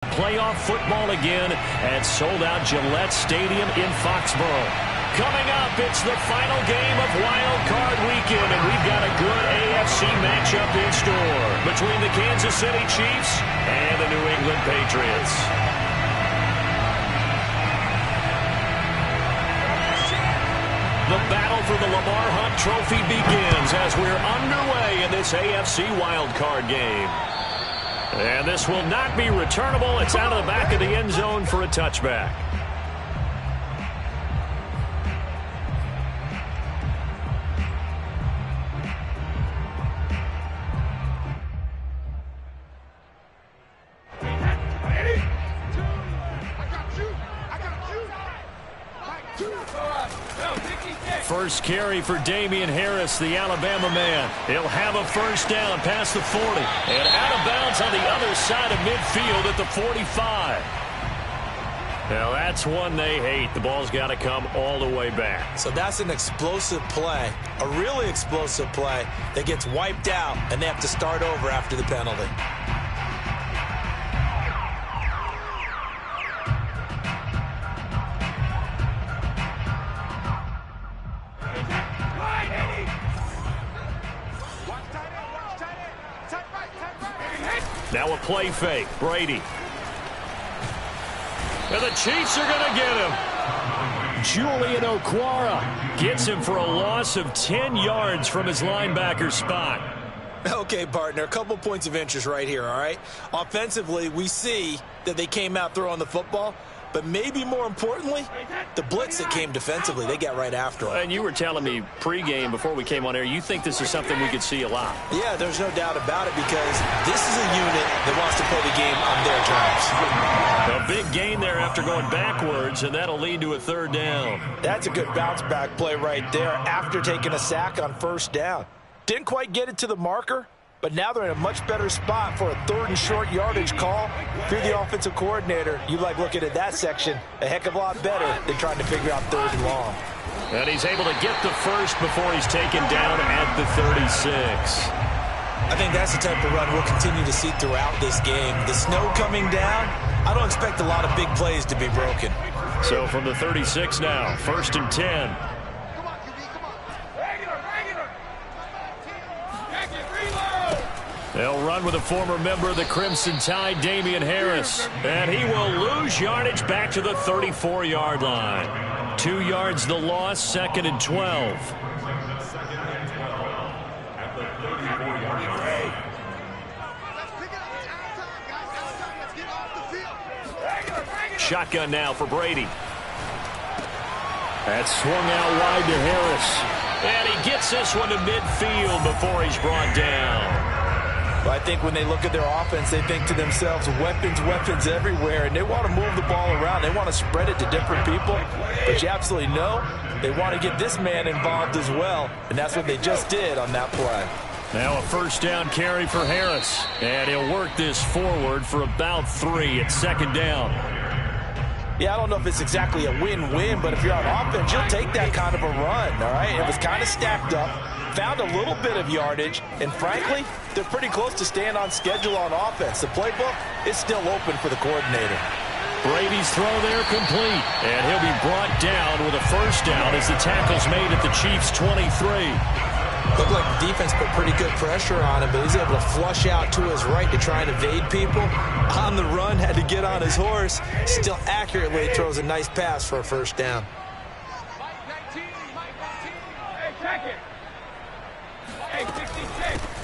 Playoff football again at sold-out Gillette Stadium in Foxborough. Coming up, it's the final game of Wild Card Weekend, and we've got a good AFC matchup in store between the Kansas City Chiefs and the New England Patriots. The battle for the Lamar Hunt Trophy begins as we're underway in this AFC Wild Card game. And this will not be returnable. It's out of the back of the end zone for a touchback. First carry for Damian Harris, the Alabama man. He'll have a first down past the 40. And out of bounds on the other side of midfield at the 45. Now that's one they hate. The ball's got to come all the way back. So that's an explosive play, a really explosive play that gets wiped out, and they have to start over after the penalty. Now a play fake. Brady. And the Chiefs are going to get him. Julian Okwara gets him for a loss of 10 yards from his linebacker spot. Okay, partner, a couple points of interest right here, all right? Offensively, we see that they came out throwing the football, but maybe more importantly, the blitz that came defensively, they got right after him. And you were telling me pregame before we came on air, you think this is something we could see a lot. Yeah, there's no doubt about it because this is a unit that wants to play the game on their terms. A big gain there after going backwards, and that'll lead to a third down. That's a good bounce-back play right there after taking a sack on first down. Didn't quite get it to the marker, but now they're in a much better spot for a third and short yardage call. If you're the offensive coordinator, you like looking at that section a heck of a lot better than trying to figure out third and long. And he's able to get the first before he's taken down at the 36. I think that's the type of run we'll continue to see throughout this game. The snow coming down, I don't expect a lot of big plays to be broken. So from the 36 now, 1st and 10. They'll run with a former member of the Crimson Tide, Damian Harris. And he will lose yardage back to the 34-yard line. 2 yards the loss, 2nd and 12. Shotgun now for Brady. That's swung out wide to Harris. And he gets this one to midfield before he's brought down. Well, I think when they look at their offense, they think to themselves, weapons, weapons everywhere, and they want to move the ball around. They want to spread it to different people, but you absolutely know they want to get this man involved as well, and that's what they just did on that play. Now a first down carry for Harris, and he'll work this forward for about 3 at 2nd down. Yeah, I don't know if it's exactly a win-win, but if you're on offense, you'll take that kind of a run, all right? It was kind of stacked up, found a little bit of yardage, and frankly, they're pretty close to staying on schedule on offense. The playbook is still open for the coordinator. Brady's throw there complete, and he'll be brought down with a first down as the tackle's made at the Chiefs' 23. Looked like the defense put pretty good pressure on him, but he's able to flush out to his right to try and evade people. On the run, had to get on his horse. Still accurately throws a nice pass for a first down.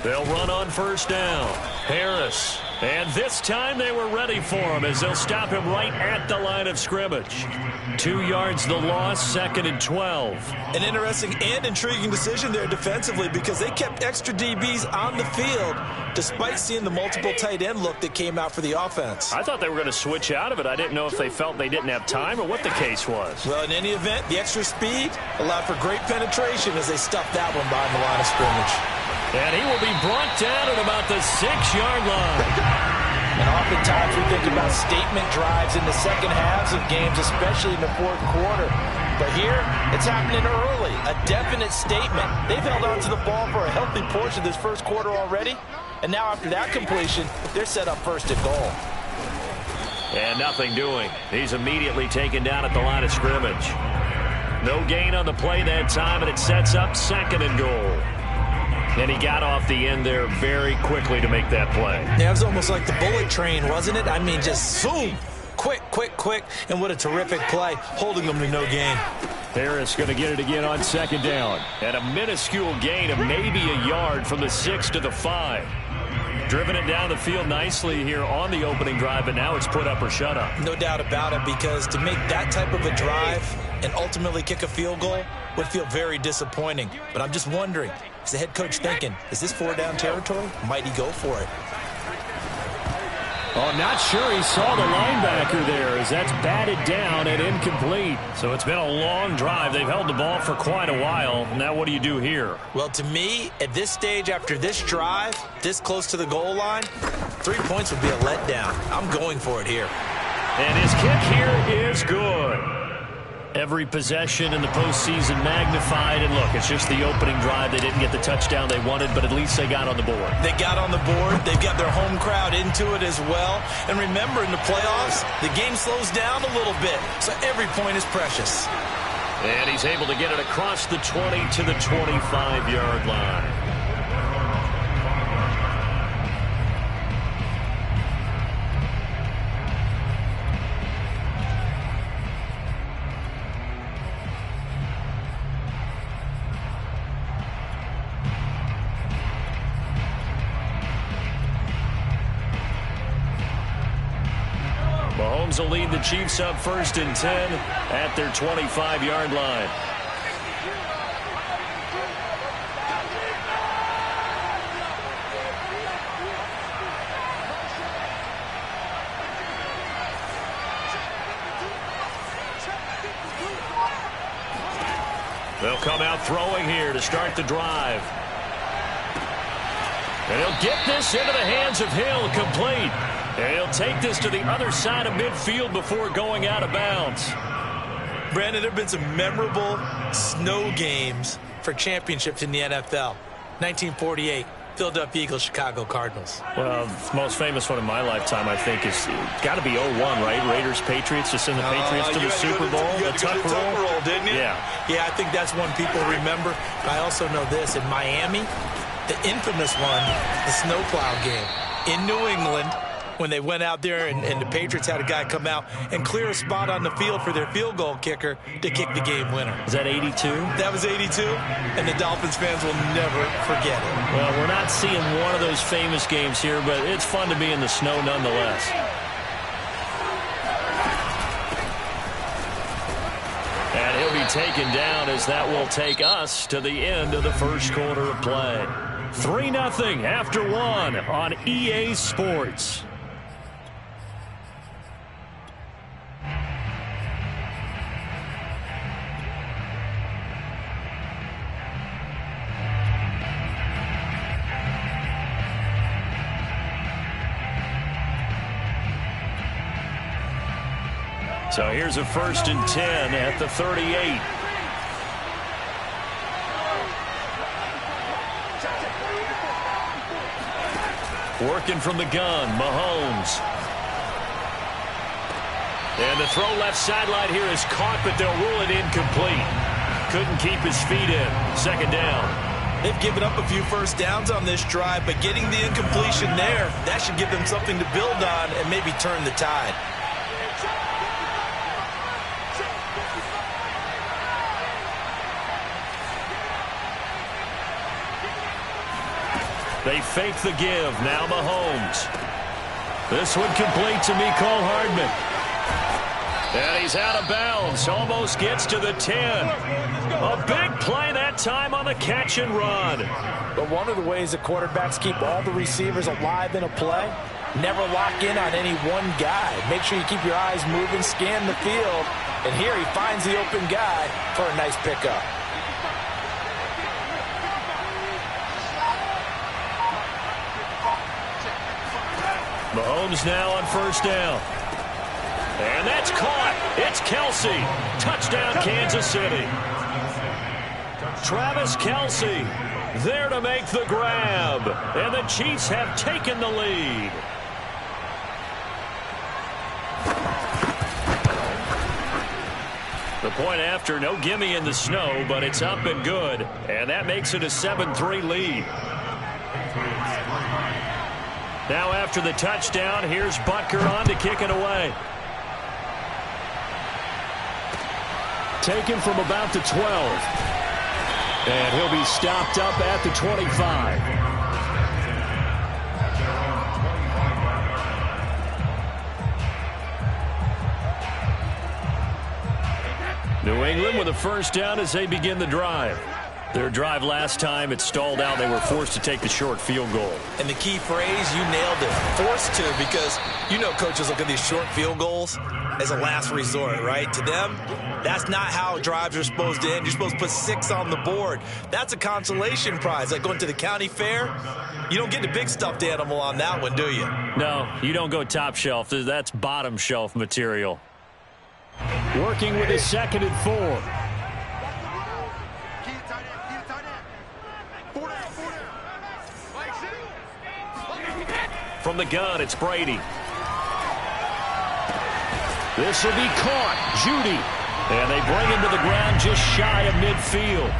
They'll run on first down. Harris. And this time they were ready for him as they'll stop him right at the line of scrimmage. 2 yards the loss, 2nd and 12. An interesting and intriguing decision there defensively because they kept extra DBs on the field despite seeing the multiple tight end look that came out for the offense. I thought they were going to switch out of it. I didn't know if they felt they didn't have time or what the case was. Well, in any event, the extra speed allowed for great penetration as they stuffed that one behind the line of scrimmage. And he will be brought down at about the 6-yard line. And oftentimes we think about statement drives in the second halves of games, especially in the fourth quarter. But here, it's happening early, a definite statement. They've held on to the ball for a healthy portion of this first quarter already. And now after that completion, they're set up 1st and goal. And nothing doing. He's immediately taken down at the line of scrimmage. No gain on the play that time, and it sets up 2nd and goal. And he got off the end there very quickly to make that play. Yeah, it was almost like the bullet train, wasn't it? I mean, just zoom. Quick, quick, quick. And what a terrific play, holding them to no gain. Harris going to get it again on 2nd down. And a minuscule gain of maybe a yard from the 6 to the 5. Driven it down the field nicely here on the opening drive, but now it's put up or shut up. No doubt about it, because to make that type of a drive and ultimately kick a field goal would feel very disappointing. But I'm just wondering, is the head coach thinking, is this 4-down territory? Might he go for it? Oh, not sure he saw the linebacker there as that's batted down and incomplete. So it's been a long drive. They've held the ball for quite a while. Now what do you do here? Well, to me, at this stage, after this drive, this close to the goal line, 3 points would be a letdown. I'm going for it here. And his kick here is good. Every possession in the postseason magnified. And look, it's just the opening drive. They didn't get the touchdown they wanted, but at least they got on the board. They got on the board. They've got their home crowd into it as well. And remember, in the playoffs, the game slows down a little bit, so every point is precious. And he's able to get it across the 20 to the 25-yard line. Mahomes will lead the Chiefs up 1st and 10 at their 25-yard line. They'll come out throwing here to start the drive. And he'll get this into the hands of Hill, complete. And he'll take this to the other side of midfield before going out of bounds. Brandon, there have been some memorable snow games for championships in the NFL. 1948, Philadelphia Eagles, Chicago Cardinals. Well, the most famous one in my lifetime, I think, is got to be 01, right? Raiders, Patriots, to send the Patriots to the Super Bowl. You got to go to the Tuck roll, didn't you? Yeah. Yeah, I think that's one people remember. But I also know this. In Miami, the infamous one, the snowplow game. In New England, when they went out there and the Patriots had a guy come out and clear a spot on the field for their field goal kicker to kick the game winner. Was that 82? That was 82, and the Dolphins fans will never forget it. Well, we're not seeing one of those famous games here, but it's fun to be in the snow nonetheless. And he'll be taken down as that will take us to the end of the first quarter of play. 3-0 after 1 on EA Sports. So here's a 1st and 10 at the 38. Working from the gun, Mahomes. And the throw left sideline here is caught, but they'll rule it incomplete. Couldn't keep his feet in. 2nd down. They've given up a few first downs on this drive, but getting the incompletion there, that should give them something to build on and maybe turn the tide. They fake the give. Now Mahomes. This one complete to Mecole Hardman. And he's out of bounds. Almost gets to the 10. A big play that time on the catch and run. But one of the ways the quarterbacks keep all the receivers alive in a play, never lock in on any one guy. Make sure you keep your eyes moving, scan the field. And here he finds the open guy for a nice pickup. Mahomes now on 1st down. And that's caught. It's Kelce. Touchdown, Kansas City. Travis Kelce there to make the grab. And the Chiefs have taken the lead. The point after, no gimme in the snow, but it's up and good. And that makes it a 7-3 lead. Now after the touchdown, here's Butker on to kick it away. Taken from about the 12. And he'll be stopped up at the 25. New England with a first down as they begin the drive. Their drive last time, it stalled out. They were forced to take the short field goal. And the key phrase, you nailed it, forced to, because you know coaches look at these short field goals as a last resort, right? To them, that's not how drives are supposed to end. You're supposed to put 6 on the board. That's a consolation prize. Like going to the county fair, you don't get the big stuffed animal on that one, do you? No, you don't go top shelf. That's bottom shelf material. Working with his 2nd and 4. From the gun, it's Brady. This will be caught. Judy. And they bring him to the ground just shy of midfield.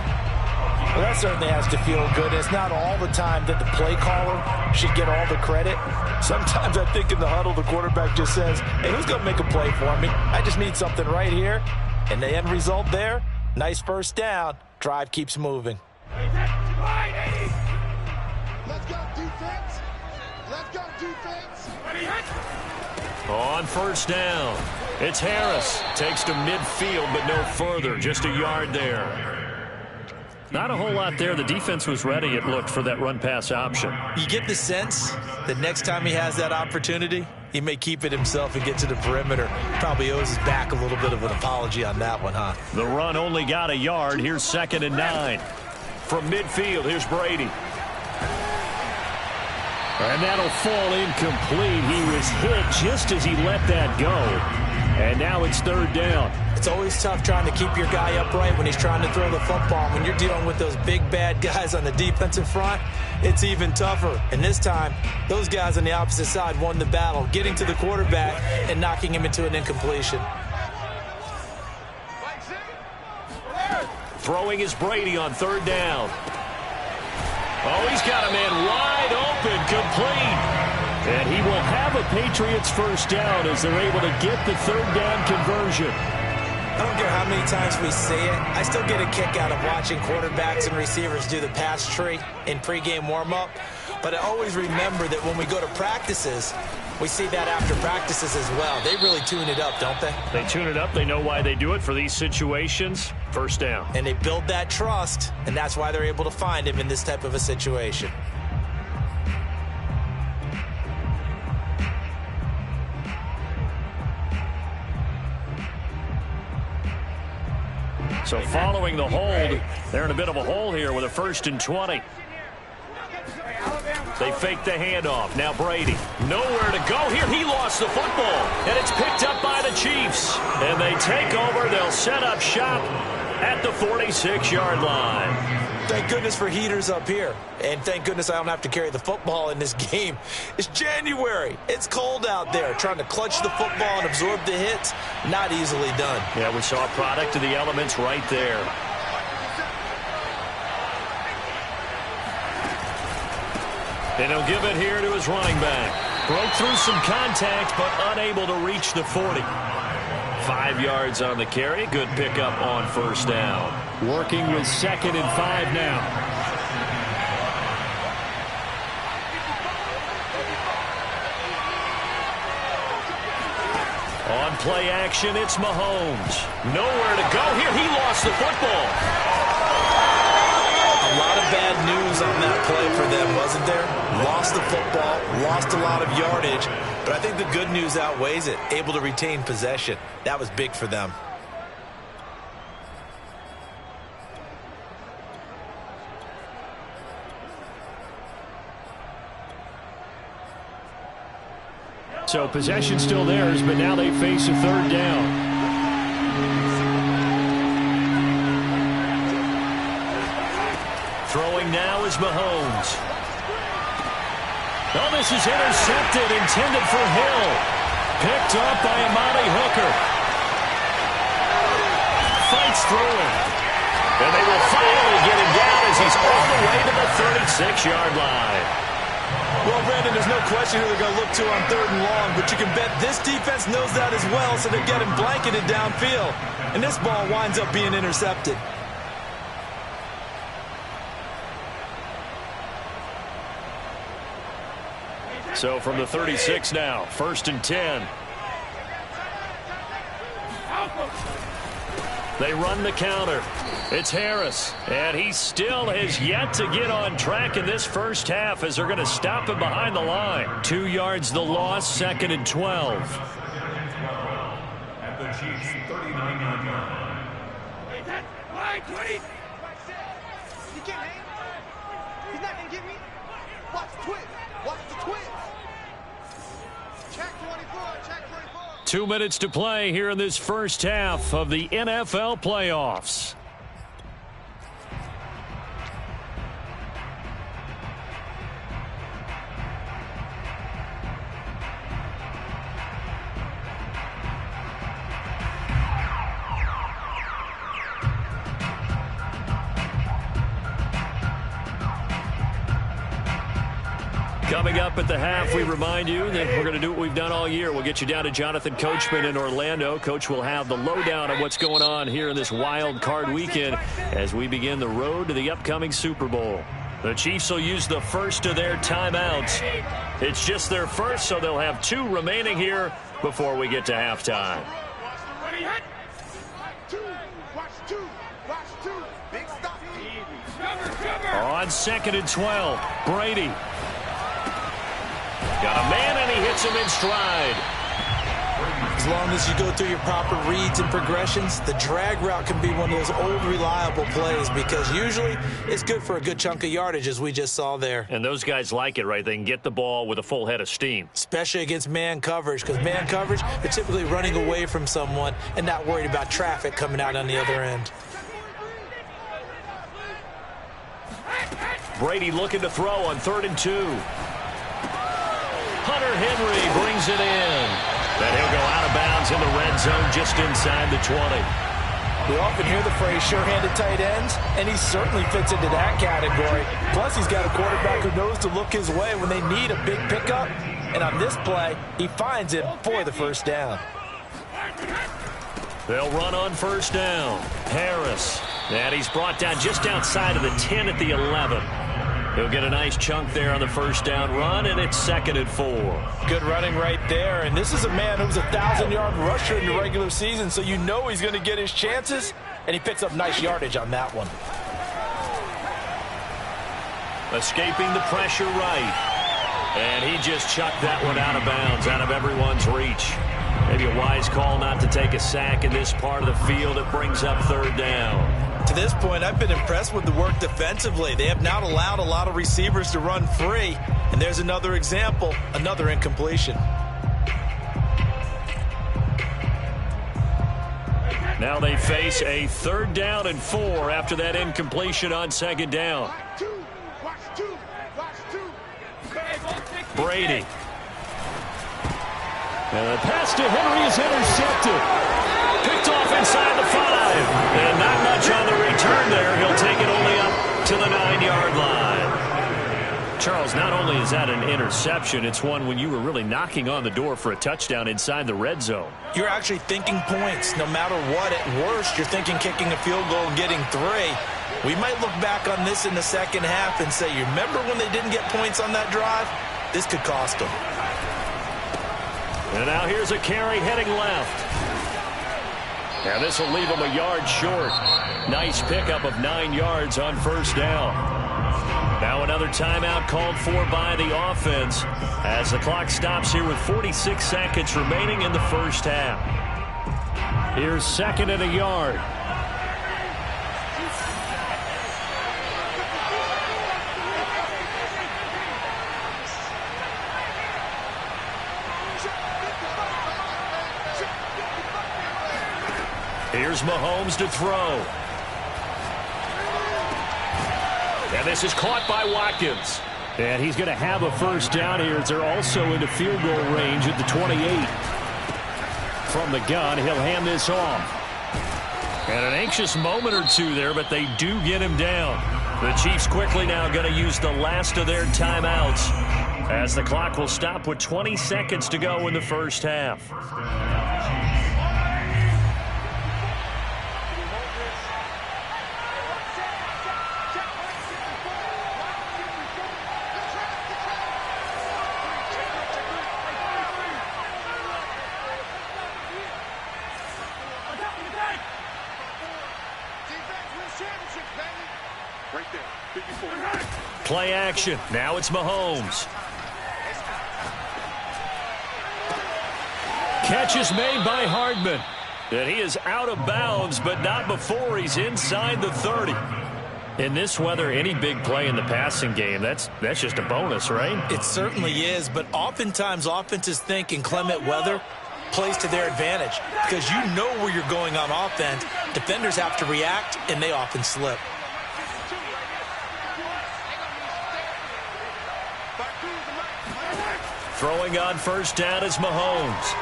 Well, that certainly has to feel good. It's not all the time that the play caller should get all the credit. Sometimes I think in the huddle, the quarterback just says, hey, who's going to make a play for me? I just need something right here. And the end result there, nice first down. Drive keeps moving. Let's go defense. Let's go defense. On first down, it's Harris. Takes to midfield, but no further. Just a yard there. Not a whole lot there. The defense was ready, it looked, for that run-pass option. You get the sense that next time he has that opportunity, he may keep it himself and get to the perimeter. Probably owes his back a little bit of an apology on that one, huh? The run only got a yard. Here's 2nd and 9. From midfield, here's Brady. And that'll fall incomplete. He was hit just as he let that go. And now it's 3rd down. It's always tough trying to keep your guy upright when he's trying to throw the football. When you're dealing with those big, bad guys on the defensive front, it's even tougher. And this time, those guys on the opposite side won the battle, getting to the quarterback and knocking him into an incompletion. Throwing is Brady on 3rd down. Oh, he's got a man wide open, complete. And he will have a Patriots first down as they're able to get the 3rd down conversion. I don't care how many times we say it, I still get a kick out of watching quarterbacks and receivers do the pass tree in pregame warm-up. But I always remember that when we go to practices, we see that after practices as well. They really tune it up, don't they? They tune it up. They know why they do it for these situations. First down. And they build that trust, and that's why they're able to find him in this type of a situation. So following the hold, they're in a bit of a hole here with a 1st and 20. They fake the handoff. Now Brady. Nowhere to go here. He lost the football. And it's picked up by the Chiefs. And they take over. They'll set up shop at the 46-yard line. Thank goodness for heaters up here. And thank goodness I don't have to carry the football in this game. It's January. It's cold out there. Trying to clutch the football and absorb the hits, not easily done. Yeah, we saw a product of the elements right there. And he'll give it here to his running back. Broke through some contact, but unable to reach the 40. 5 yards on the carry. Good pickup on first down. Working with 2nd and 5 now. On play action, it's Mahomes. Nowhere to go here. He lost the football. A lot of bad news on that play for them, wasn't there? Lost the football, lost a lot of yardage, but I think the good news outweighs it. Able to retain possession. That was big for them. So possession still theirs, but now they face a 3rd down. Throwing now is Mahomes. Oh, this is intercepted, intended for Hill. Picked up by Amani Hooker. throwing. And they will finally get him down as he's all the way to the 36-yard line. Well, Brandon, there's no question who they're going to look to on 3rd and long, but you can bet this defense knows that as well, so they get him blanketed downfield. And this ball winds up being intercepted. So from the 36 now, 1st and 10. They run the counter. It's Harris, and he still has yet to get on track in this first half as they're going to stop him behind the line. 2 yards the loss, 2nd and 12. At the Chiefs' 39-yard line. He can't hang. He's not going to get me. Watch the twist. Watch the twist. Check 24. Check 24. 2 minutes to play here in this first half of the NFL playoffs. Coming up at the half, we remind you that we're going to do what we've done all year. We'll get you down to Jonathan Coachman in Orlando. Coach will have the lowdown of what's going on here in this wild card weekend as we begin the road to the upcoming Super Bowl. The Chiefs will use the first of their timeouts. It's just their first, so they'll have 2 remaining here before we get to halftime. On 2nd and 12, Brady. Got a man, and he hits him in stride. As long as you go through your proper reads and progressions, the drag route can be one of those old reliable plays because usually it's good for a good chunk of yardage, as we just saw there. And those guys like it, right? They can get the ball with a full head of steam. Especially against man coverage, because man coverage, they're typically running away from someone and not worried about traffic coming out on the other end. Brady looking to throw on 3rd and 2. Hunter Henry brings it in. And he'll go out of bounds in the red zone just inside the 20. We often hear the phrase sure-handed tight ends, and he certainly fits into that category. Plus, he's got a quarterback who knows to look his way when they need a big pickup. And on this play, he finds it for the first down. They'll run on 1st down. Harris. And he's brought down just outside of the 10 at the 11. He'll get a nice chunk there on the 1st down run, and it's 2nd and 4. Good running right there. And this is a man who's a 1,000-yard rusher in the regular season, so you know he's going to get his chances, and he picks up nice yardage on that one. Escaping the pressure right. And he just chucked that one out of bounds, out of everyone's reach. Maybe a wise call not to take a sack in this part of the field. It brings up 3rd down. To this point, I've been impressed with the work defensively. They have not allowed a lot of receivers to run free. And there's another example, another incompletion. Now they face a 3rd down and 4 after that incompletion on 2nd down. Brady. And the pass to Henry is intercepted. Picked off inside the 5. And not much on the return there. He'll take it only up to the 9-yard line. Charles, not only is that an interception, it's one when you were really knocking on the door for a touchdown inside the red zone. You're actually thinking points. No matter what, at worst, you're thinking kicking a field goal and getting 3. We might look back on this in the second half and say, you remember when they didn't get points on that drive? This could cost them. And now here's a carry heading left. And this will leave him a yard short. Nice pickup of 9 yards on 1st down. Now another timeout called for by the offense as the clock stops here with 46 seconds remaining in the first half. Here's 2nd and a yard. Here's Mahomes to throw. And this is caught by Watkins. And he's going to have a 1st down here as they're also into field goal range at the 28. From the gun, he'll hand this off. And an anxious moment or two there, but they do get him down. The Chiefs quickly now going to use the last of their timeouts as the clock will stop with 20 seconds to go in the first half. Play action. Now it's Mahomes. Catch is made by Hardman. And he is out of bounds, but not before he's inside the 30. In this weather, any big play in the passing game, that's just a bonus, right? It certainly is, but oftentimes offenses think inclement weather plays to their advantage because you know where you're going on offense. Defenders have to react, and they often slip. Throwing on first down is Mahomes.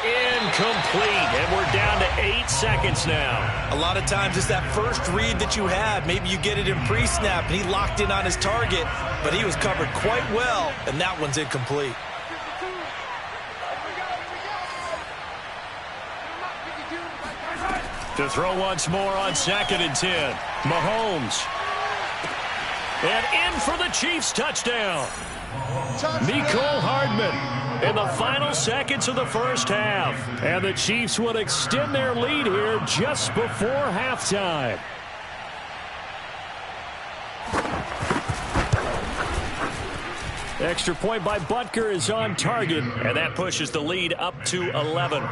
Incomplete, and we're down to 8 seconds now. A lot of times it's that first read that you had. Maybe you get it in pre-snap, and he locked in on his target, but he was covered quite well, and that one's incomplete. To throw once more on 2nd and 10. Mahomes. And in for the Chiefs touchdown. Mecole Hardman in the final seconds of the first half. And the Chiefs would extend their lead here just before halftime. Extra point by Butker is on target, and that pushes the lead up to 11.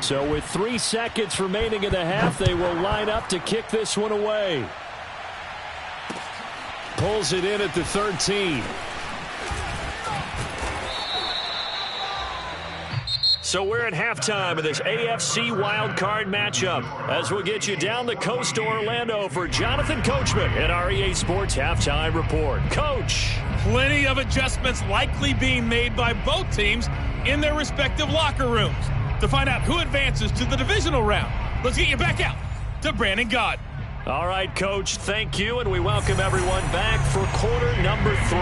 So with 3 seconds remaining in the half, they will line up to kick this one away. Pulls it in at the 13. So we're at halftime of this AFC wildcard matchup as we'll get you down the coast to Orlando for Jonathan Coachman at our EA Sports Halftime Report. Coach. Plenty of adjustments likely being made by both teams in their respective locker rooms. To find out who advances to the divisional round, let's get you back out to Brandon Gaudin. All right, Coach, thank you, and we welcome everyone back for quarter number 3.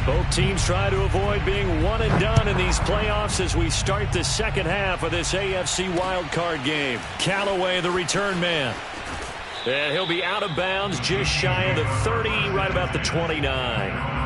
Both teams try to avoid being one and done in these playoffs as we start the second half of this AFC wildcard game. Callaway, the return man. And he'll be out of bounds just shy of the 30, right about the 29.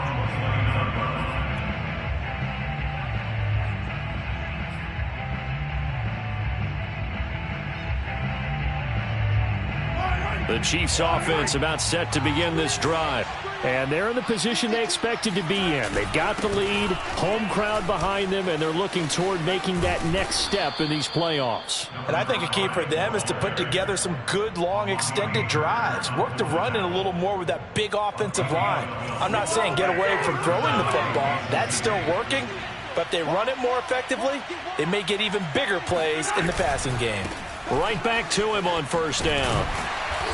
The Chiefs offense about set to begin this drive. And they're in the position they expected to be in. They've got the lead, home crowd behind them, and they're looking toward making that next step in these playoffs. And I think a key for them is to put together some good, long, extended drives. Work the run in a little more with that big offensive line. I'm not saying get away from throwing the football. That's still working. But if they run it more effectively, they may get even bigger plays in the passing game. Right back to him on first down.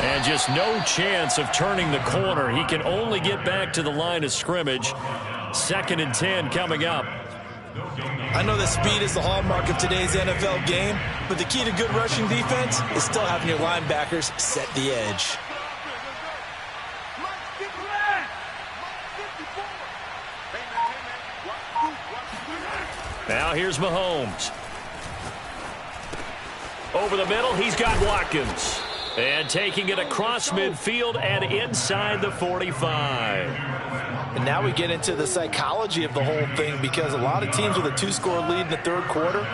And just no chance of turning the corner. He can only get back to the line of scrimmage. 2nd and 10 coming up. I know that speed is the hallmark of today's NFL game, but the key to good rushing defense is still having your linebackers set the edge. Now here's Mahomes. Over the middle, he's got Watkins. And taking it across midfield and inside the 45. And now we get into the psychology of the whole thing, because a lot of teams with a 2-score lead in the third quarter,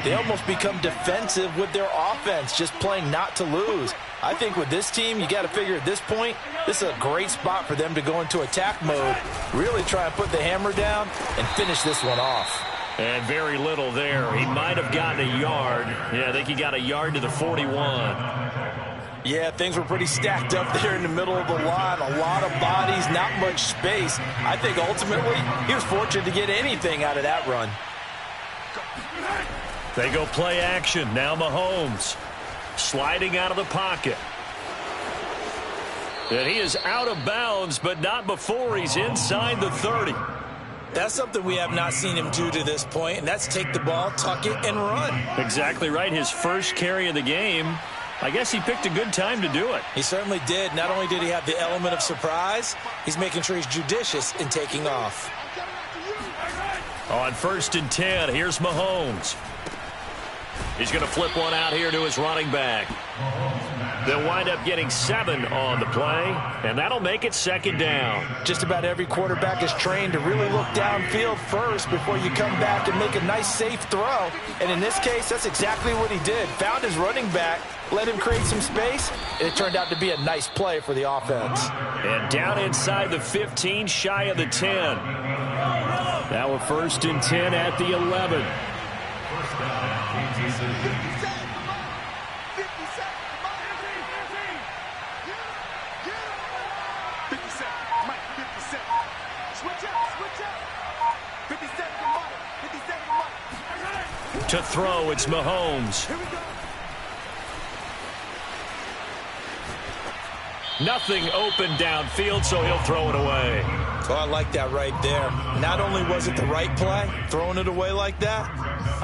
they almost become defensive with their offense, just playing not to lose. I think with this team, you got to figure at this point, this is a great spot for them to go into attack mode, really try and put the hammer down and finish this one off. And very little there. He might have gotten a yard. Yeah, I think he got a yard to the 41. Yeah, things were pretty stacked up there in the middle of the line. A lot of bodies, not much space. I think ultimately he was fortunate to get anything out of that run. They go play action. Now Mahomes sliding out of the pocket. And he is out of bounds, but not before he's inside the 30. That's something we have not seen him do to this point, and that's take the ball, tuck it, and run. Exactly right. His first carry of the game. I guess he picked a good time to do it. He certainly did. Not only did he have the element of surprise, he's making sure he's judicious in taking off. On 1st and 10, here's Mahomes. He's going to flip one out here to his running back. They'll wind up getting 7 on the play, and that'll make it 2nd down. Just about every quarterback is trained to really look downfield first before you come back and make a nice, safe throw. And in this case, that's exactly what he did. Found his running back, let him create some space, and it turned out to be a nice play for the offense. And down inside the 15, shy of the 10. Now a 1st and 10 at the 11. To throw, it's Mahomes. Nothing open downfield, so he'll throw it away. Oh, I like that right there. Not only was it the right play, throwing it away like that,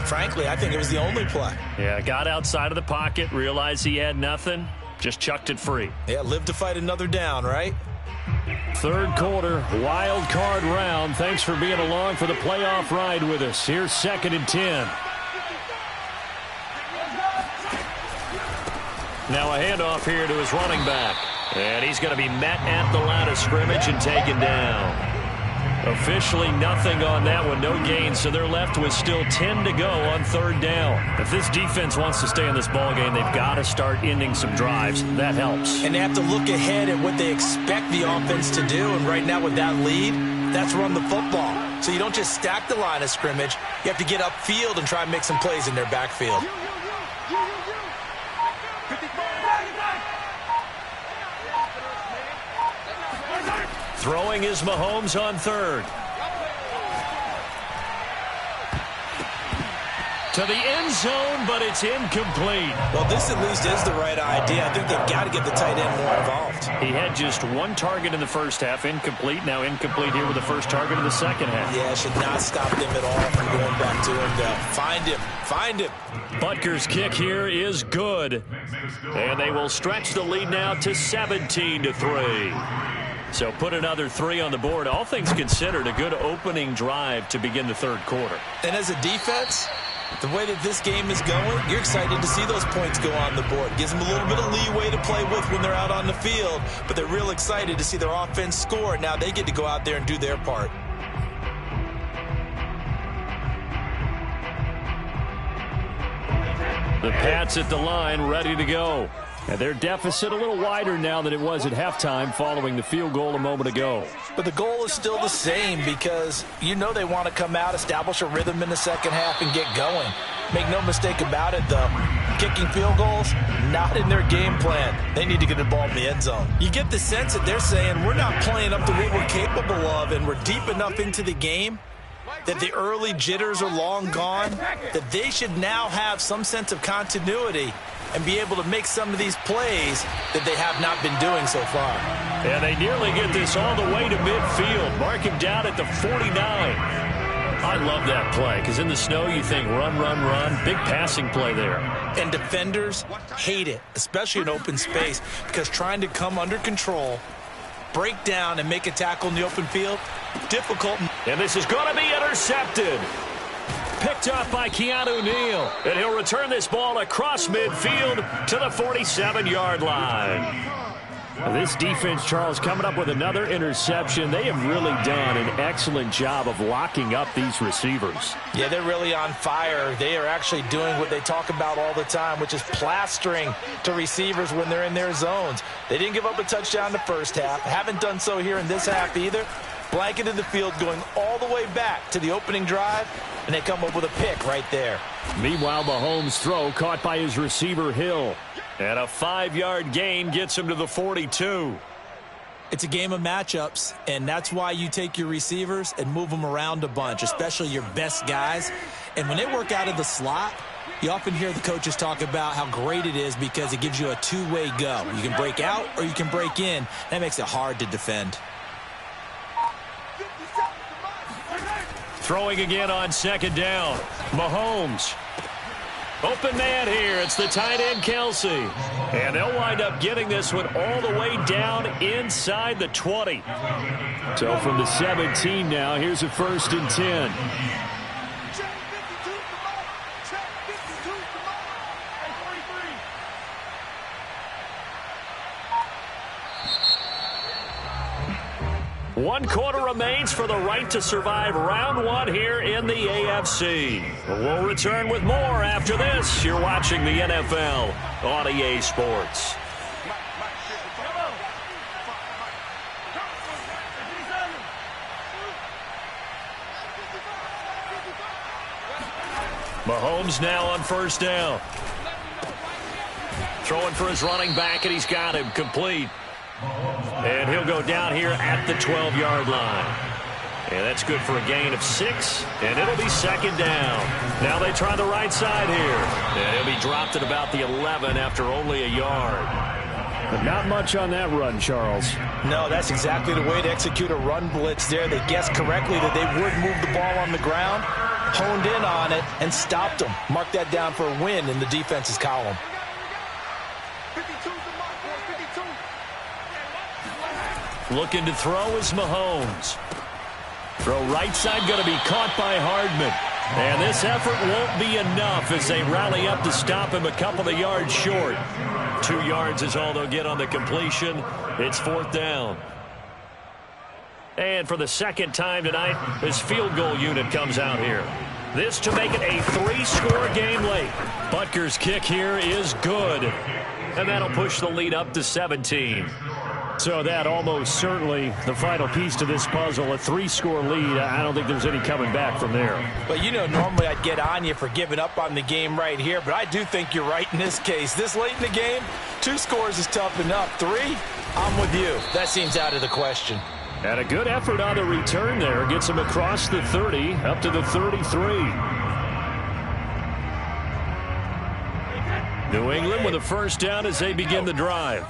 frankly, I think it was the only play. Yeah, got outside of the pocket, realized he had nothing, just chucked it free. Yeah, live to fight another down, right? 3rd quarter, wild card round. Thanks for being along for the playoff ride with us. Here's 2nd and 10. Now a handoff here to his running back. And he's going to be met at the line of scrimmage and taken down. Officially nothing on that one, no gain, so they're left with still 10 to go on 3rd down. If this defense wants to stay in this ballgame, they've got to start ending some drives. That helps. And they have to look ahead at what they expect the offense to do, and right now with that lead, that's run the football. So you don't just stack the line of scrimmage. You have to get upfield and try and make some plays in their backfield. Throwing is Mahomes on 3rd. To the end zone, but it's incomplete. Well, this at least is the right idea. I think they've got to get the tight end more involved. He had just 1 target in the first half, incomplete. Now incomplete here with the first target in the second half. Yeah, should not stop them at all from going back to him, though. Find him. Butker's kick here is good. And they will stretch the lead now to 17-3. So put another 3 on the board. All things considered, a good opening drive to begin the 3rd quarter. And as a defense, the way that this game is going, you're excited to see those points go on the board. Gives them a little bit of leeway to play with when they're out on the field, but they're real excited to see their offense score. Now they get to go out there and do their part. The Pats at the line, ready to go. And their deficit a little wider now than it was at halftime following the field goal a moment ago. But the goal is still the same because you know they want to come out, establish a rhythm in the second half, and get going. Make no mistake about it, though. Kicking field goals, not in their game plan. They need to get the ball in the end zone. You get the sense that they're saying we're not playing up to what we're capable of, and we're deep enough into the game that the early jitters are long gone, that they should now have some sense of continuity and be able to make some of these plays that they have not been doing so far. And they nearly get this all the way to midfield. Mark him down at the 49. I love that play because in the snow you think run, run, run. Big passing play there. And defenders hate it, especially in open space, because trying to come under control, break down, and make a tackle in the open field, difficult. And this is going to be intercepted. Picked up by Keanu Neal. And he'll return this ball across midfield to the 47-yard line. This defense, Charles, coming up with another interception. They have really done an excellent job of locking up these receivers. Yeah, they're really on fire. They are actually doing what they talk about all the time, which is plastering to receivers when they're in their zones. They didn't give up a touchdown in the first half. Haven't done so here in this half either. Blanketed the field going all the way back to the opening drive, and they come up with a pick right there. Meanwhile, Mahomes' throw caught by his receiver, Hill. And a 5-yard gain gets him to the 42. It's a game of matchups, and that's why you take your receivers and move them around a bunch, especially your best guys. And when they work out of the slot, You often hear the coaches talk about how great it is because it gives you a two-way go. You can break out or you can break in. That makes it hard to defend. Throwing again on second down. Mahomes. Open man here. It's the tight end, Kelsey. And they'll wind up getting this one all the way down inside the 20. So from the 17 now, here's a 1st and 10. One quarter remains for the right to survive round one here in the AFC. We'll return with more after this. You're watching the NFL on EA Sports. Mahomes now on 1st down. Throwing for his running back, and he's got him complete. And he'll go down here at the 12-yard line. And that's good for a gain of 6, and it'll be 2nd down. Now they try the right side here. And he'll be dropped at about the 11 after only a yard. But not much on that run, Charles. No, that's exactly the way to execute a run blitz there. They guessed correctly that they would move the ball on the ground, honed in on it, and stopped them. Mark that down for a win in the defense's column. Looking to throw is Mahomes. Throw right side going to be caught by Hardman. And this effort won't be enough as they rally up to stop him a couple of yards short. 2 yards is all they'll get on the completion. It's 4th down. And for the 2nd time tonight, this field goal unit comes out here. This to make it a 3-score game late. Butker's kick here is good. And that'll push the lead up to 17. So that almost certainly the final piece to this puzzle, a 3-score lead. I don't think there's any coming back from there. But, you know, normally I'd get on you for giving up on the game right here, but I do think you're right in this case. This late in the game, 2 scores is tough enough. 3, I'm with you. That seems out of the question. And a good effort on the return there. Gets him across the 30, up to the 33. New England with a 1st down as they begin the drive.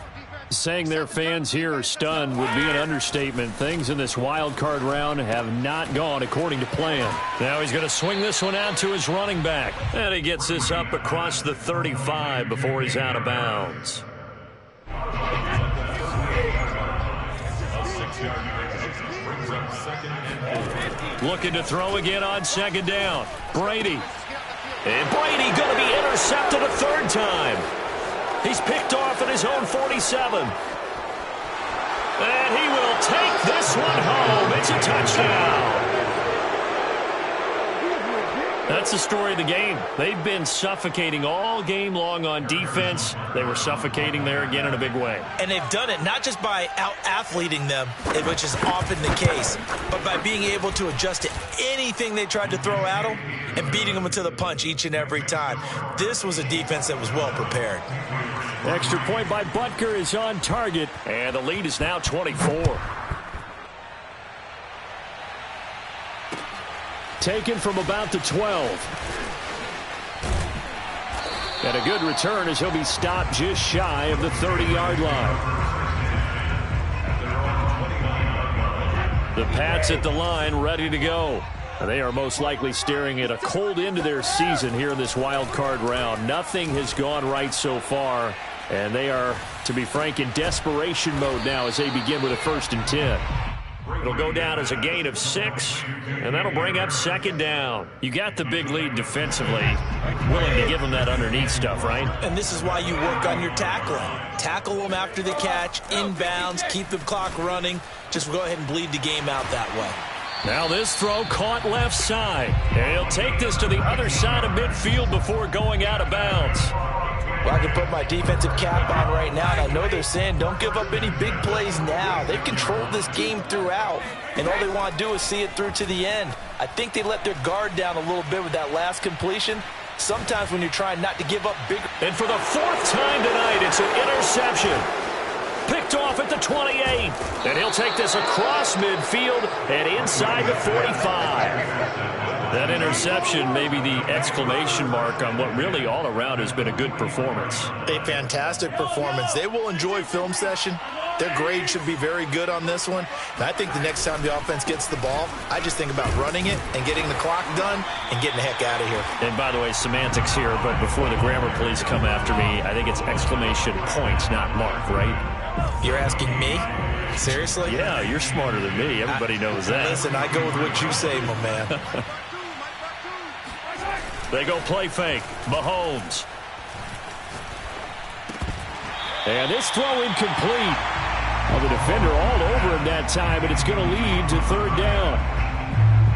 Saying their fans here are stunned would be an understatement. Things in this wild card round have not gone according to plan. Now he's going to swing this one out to his running back. And he gets this up across the 35 before he's out of bounds. Looking to throw again on 2nd down. Brady. And Brady going to be intercepted a 3rd time. He's picked off at his own 47. And he will take this one home. It's a touchdown. That's the story of the game. They've been suffocating all game long on defense. They were suffocating there again in a big way. And they've done it not just by out-athleting them, which is often the case, but by being able to adjust to anything they tried to throw at them and beating them to the punch each and every time. This was a defense that was well prepared. Extra point by Butker is on target, and the lead is now 24. Taken from about the 12. And a good return as he'll be stopped just shy of the 30-yard line. The Pats at the line ready to go. They are most likely staring at a cold end to their season here in this wild card round. Nothing has gone right so far, and they are, to be frank, in desperation mode now as they begin with a 1st and 10. It'll go down as a gain of 6, and that'll bring up 2nd down. You got the big lead defensively. Willing to give them that underneath stuff, right? And this is why you work on your tackling. Tackle them after the catch, inbounds, keep the clock running. Just go ahead and bleed the game out that way. Now this throw caught left side. And he'll take this to the other side of midfield before going out of bounds. Well, I can put my defensive cap on right now, and I know they're saying don't give up any big plays now. They've controlled this game throughout, and all they want to do is see it through to the end. I think they let their guard down a little bit with that last completion. Sometimes when you're trying not to give up big. And for the 4th time tonight, it's an interception. Picked off at the 28. And he'll take this across midfield and inside the 45. That interception may be the exclamation mark on what really all around has been a good performance. A fantastic performance. They will enjoy film session. Their grade should be very good on this one. And I think the next time the offense gets the ball, I just think about running it and getting the clock done and getting the heck out of here. And by the way, semantics here, but before the grammar police come after me, I think it's exclamation points, not mark, right? You're asking me? Seriously? Yeah, you're smarter than me. Everybody knows that. Listen, I go with what you say, my man. They go play fake. Mahomes. And this throw incomplete. Well, the defender all over him that time, but it's going to lead to third down.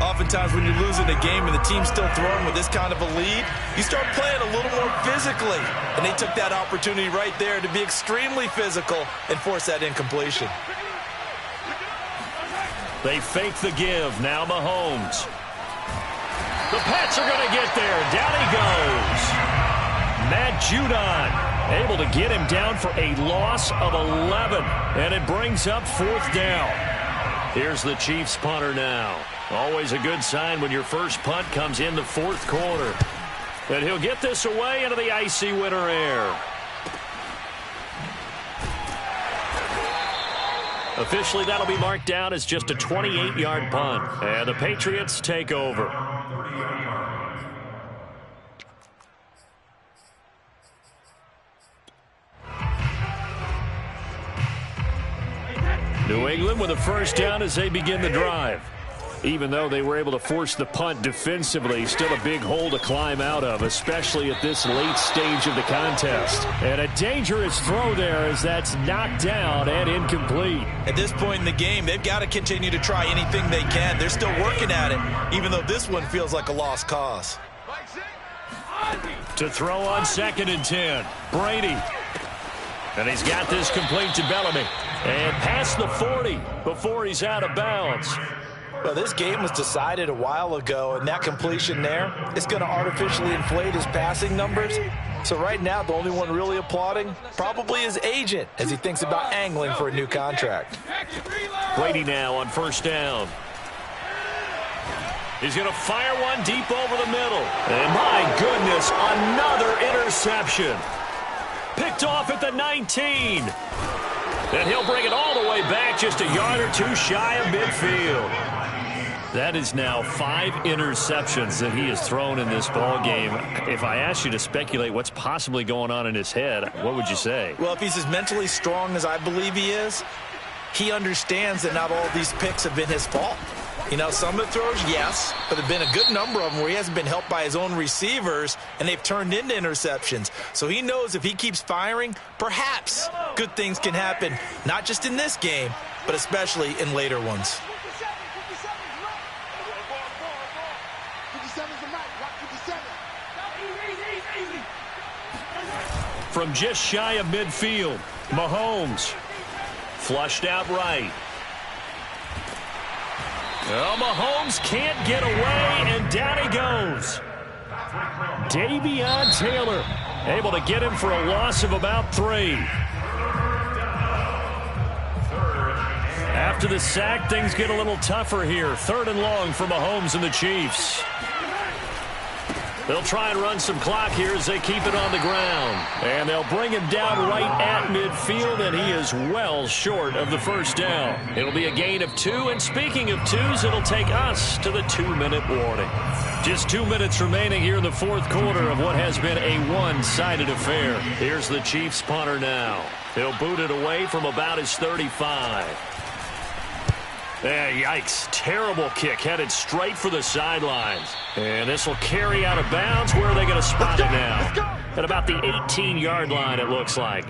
Oftentimes when you're losing a game and the team's still throwing with this kind of a lead, you start playing a little more physically. And they took that opportunity right there to be extremely physical and force that incompletion. They fake the give. Now Mahomes. The Pats are going to get there. Down he goes. Matt Judon able to get him down for a loss of 11. And it brings up fourth down. Here's the Chiefs punter now. Always a good sign when your first punt comes in the fourth quarter. And he'll get this away into the icy winter air. Officially, that'll be marked down as just a 28-yard punt. And the Patriots take over. New England with a first down as they begin the drive. Even though they were able to force the punt defensively, still a big hole to climb out of, especially at this late stage of the contest. And a dangerous throw there as that's knocked down and incomplete. At this point in the game, they've got to continue to try anything they can. They're still working at it, even though this one feels like a lost cause. To throw on 2nd and 10, Brady. And he's got this complete to Bellamy. And past the 40 before he's out of bounds. Well, this game was decided a while ago, and that completion there is going to artificially inflate his passing numbers. So right now, the only one really applauding probably his agent as he thinks about angling for a new contract. Brady now on first down. He's going to fire one deep over the middle. And my goodness, another interception. Picked off at the 19. And he'll bring it all the way back just a yard or two shy of midfield. That is now 5 interceptions that he has thrown in this ball game. If I asked you to speculate what's possibly going on in his head, what would you say? Well, if he's as mentally strong as I believe he is, he understands that not all of these picks have been his fault. You know, some of the throws, yes, but there have been a good number of them where he hasn't been helped by his own receivers, and they've turned into interceptions. So he knows if he keeps firing, perhaps good things can happen, not just in this game, but especially in later ones. From just shy of midfield, Mahomes flushed out right. Oh, Mahomes can't get away, and down he goes. Davion Taylor able to get him for a loss of about 3. After the sack, things get a little tougher here. 3rd and long for Mahomes and the Chiefs. They'll try and run some clock here as they keep it on the ground. And they'll bring him down right at midfield, and he is well short of the first down. It'll be a gain of 2, and speaking of 2s, it'll take us to the 2-minute warning. Just 2 minutes remaining here in the fourth quarter of what has been a one-sided affair. Here's the Chiefs punter now. He'll boot it away from about his 35. Yikes. Terrible kick headed straight for the sidelines. And this will carry out of bounds. Where are they going to spot it now? At about the 18-yard line, it looks like.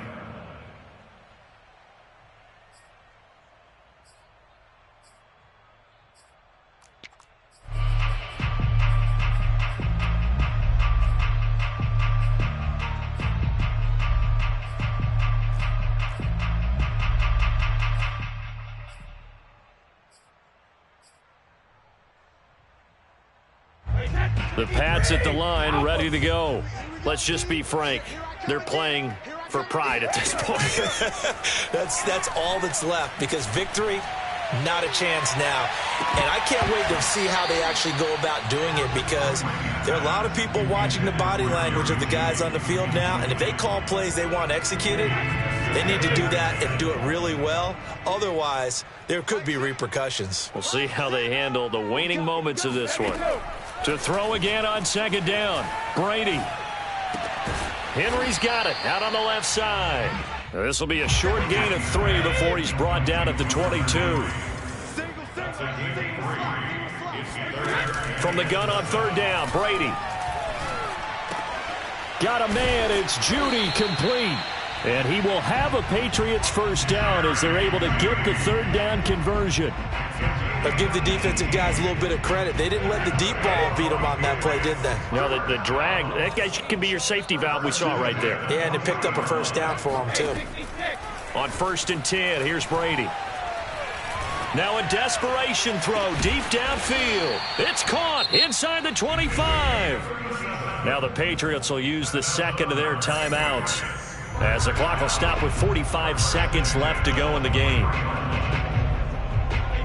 The Pats at the line, ready to go. Let's just be frank. They're playing for pride at this point. That's all that's left, because victory Not a chance now. And I can't wait to see how they actually go about doing it, because there are a lot of people watching the body language of the guys on the field now, and if they call plays they want executed, they need to do that and do it really well. Otherwise, there could be repercussions. We'll see how they handle the waning moments of this one. To throw again on second down, Brady. Henry's got it out on the left side. This will be a short gain of 3 before he's brought down at the 22. From the gun on third down, Brady. Got a man, it's Judy, complete. And he will have a Patriots first down as they're able to get the third down conversion. But give the defensive guys a little bit of credit. They didn't let the deep ball beat them on that play, did they? No, the drag, that guy can be your safety valve. We saw it right there. Yeah, and it picked up a first down for them, too. On 1st and 10, here's Brady. Now a desperation throw deep downfield. It's caught inside the 25. Now the Patriots will use the second of their timeouts, as the clock will stop with 45 seconds left to go in the game.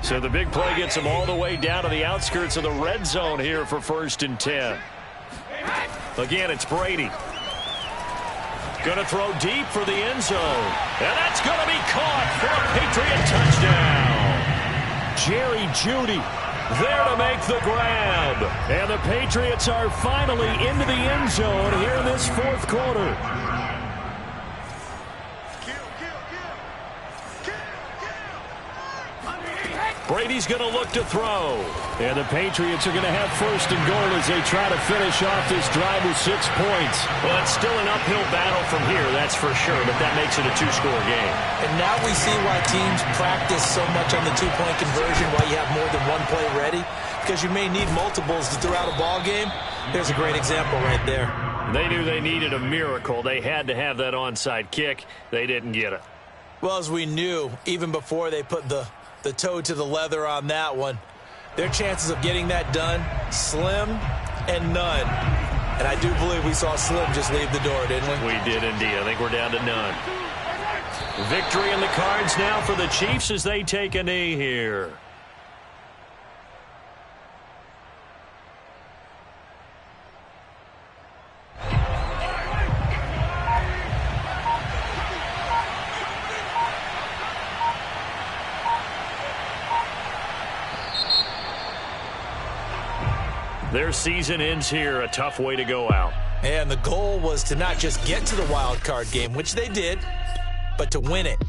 So the big play gets them all the way down to the outskirts of the red zone here for 1st and 10. Again, it's Brady. Going to throw deep for the end zone. And that's going to be caught for a Patriot touchdown. Jerry Jeudy there to make the grab. And the Patriots are finally into the end zone here in this fourth quarter. Brady's going to look to throw. And the Patriots are going to have 1st and goal as they try to finish off this drive with 6 points. Well, it's still an uphill battle from here, that's for sure, but that makes it a 2-score game. And now we see why teams practice so much on the 2-point conversion, why you have more than one play ready, because you may need multiples to throw out a ball game. There's a great example right there. They knew they needed a miracle. They had to have that onside kick. They didn't get it. Well, as we knew, even before they put the toe to the leather on that one, their chances of getting that done, slim and none. And I do believe we saw Slim just leave the door, didn't we? We did indeed. I think we're down to none. Victory in the cards now for the Chiefs as they take a knee here. Their season ends here, a tough way to go out. And the goal was to not just get to the wild card game, which they did, but to win it.